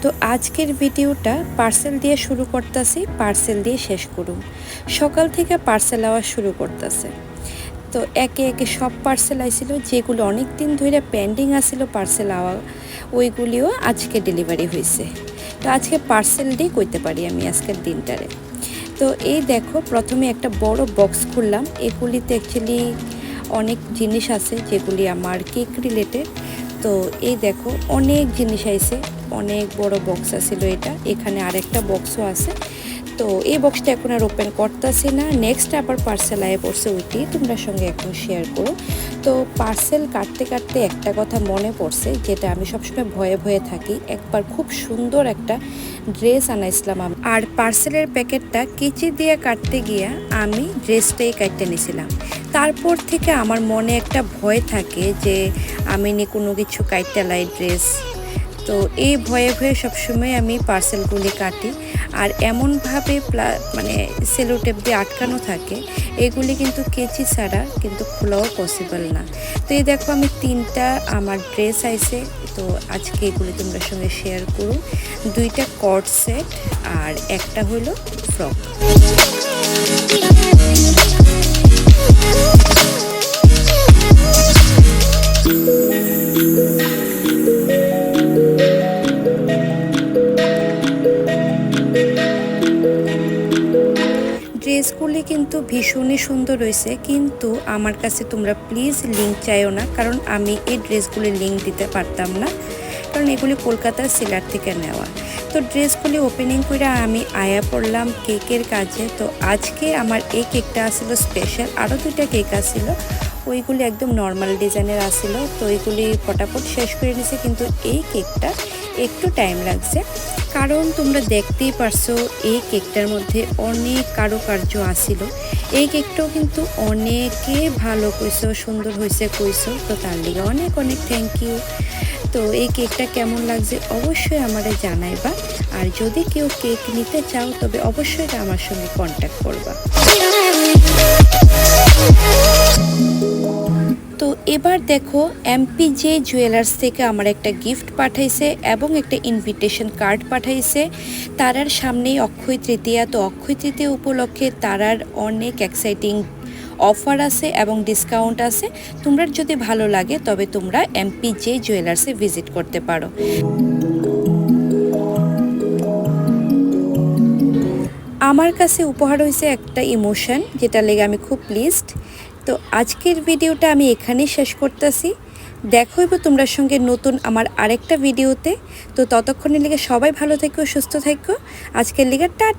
তো আজকের ভিডিওটা পার্সেল দিয়ে শুরু করতেছি, পার্সেল দিয়ে শেষ করুন। সকাল থেকে পার্সেল আওয়া শুরু করতেছে। তো একে একে সব পার্সেল আইছিল, যেগুলো অনেক দিন ধরে পেন্ডিং আছিল পার্সেল আওয়া, ওইগুলিও আজকে ডেলিভারি হয়েছে। তো আজকে পার্সেল দিয়ে কইতে পারি আমি আজকের দিনটারে। তো এই দেখো, প্রথমে একটা বড় বক্স খুললাম। এগুলিতে অ্যাকচুয়ালি অনেক জিনিস আছে যেগুলি আমার কেক রিলেটেড। তো এই দেখো, অনেক জিনিস আইছে, অনেক বড় বক্স আছিল এটা। এখানে আরেকটা বক্সও আছে। তো এই বক্সটা এখন আর ওপেন করতেছি না, নেক্সট আবার পার্সেল আয়ে পড়ছে, ওইটি তোমরা সঙ্গে এখন শেয়ার করো। তো পার্সেল কাটতে কাটতে একটা কথা মনে পড়ছে, যেটা আমি সবসময় ভয়ে ভয়ে থাকি। একবার খুব সুন্দর একটা ড্রেস আনাইছিলাম আর পার্সেলের প্যাকেটটা কেচি দিয়ে কাটতে গিয়া আমি ড্রেসটাই কাটতে নিয়েছিলাম। তারপর থেকে আমার মনে একটা ভয় থাকে যে আমি নি কোনো কিছু কাটতে লাই ড্রেস। তো এই ভয়ে ভয়ে সবসময় আমি পার্সেলগুলি কাটি। আর এমনভাবে মানে সেলোটেপ দিয়ে আটকানো থাকে, এগুলি কিন্তু কেচি ছাড়া কিন্তু খোলাও পসিবল না। তো এই দেখো, আমি 3টা আমার ড্রেস আইছে। তো আজকে এগুলি তোমরা সঙ্গে শেয়ার করুন। 2টা কর্ড সেট আর একটা হলো ফ্রক। ড্রেসগুলি কিন্তু ভীষণই সুন্দর হয়েছে, কিন্তু আমার কাছে তোমরা প্লিজ লিঙ্ক চাইও না, কারণ আমি এই ড্রেসগুলির লিঙ্ক দিতে পারতাম না, কারণ এগুলি কলকাতার সেলার থেকে নেওয়া। তো ড্রেসগুলি ওপেনিং করে আমি আয়া পড়লাম কেকের কাজে। তো আজকে আমার এই কেকটা আসছিল স্পেশাল, আরও 2টা কেক আসছিল, ওইগুলি একদম নর্মাল ডিজাইনের আসছিল। তো ওইগুলি ফটাফট শেষ করে নিছে, কিন্তু এই কেকটা একটু টাইম লাগছে, কারণ তোমরা দেখতেই পারছো এই কেকটার মধ্যে অনেক কারুকার্য আসিল। এই কেকটাও কিন্তু অনেকে ভালো কইছো, সুন্দর হয়েছে কইছো, তো তার লিগে অনেক অনেক থ্যাংক ইউ। তো এই কেকটা কেমন লাগছে অবশ্যই আমারে জানাইবা, আর যদি কেউ কেক নিতে চাও তবে অবশ্যই আমার সঙ্গে কন্ট্যাক্ট করবা। তো এবার দেখো, এমপিজে জুয়েলার্স থেকে আমার একটা গিফট পাঠাইছে এবং একটা ইনভিটেশন কার্ড পাঠাইছে। তারার সামনেই অক্ষয় তৃতীয়া। তো অক্ষয় তৃতীয়া উপলক্ষে তারার অনেক এক্সাইটিং অফার আছে এবং ডিসকাউন্ট আছে। তোমরা যদি ভালো লাগে তবে তোমরা এমপিজে জুয়েলার্সে ভিজিট করতে পারো। আমার কাছে উপহার হয়েছে একটা ইমোশন, যেটা লেগে আমি খুব প্লিজড। তো আজকের ভিডিওটা আমি এখানেই শেষ করতেছি। দেখা হইব তোমরা সঙ্গে নতুন আমার আরেকটা ভিডিওতে। তো ততক্ষণের লেগে সবাই ভালো থেকো, সুস্থ থেকো। আজকের লেগে টাটা।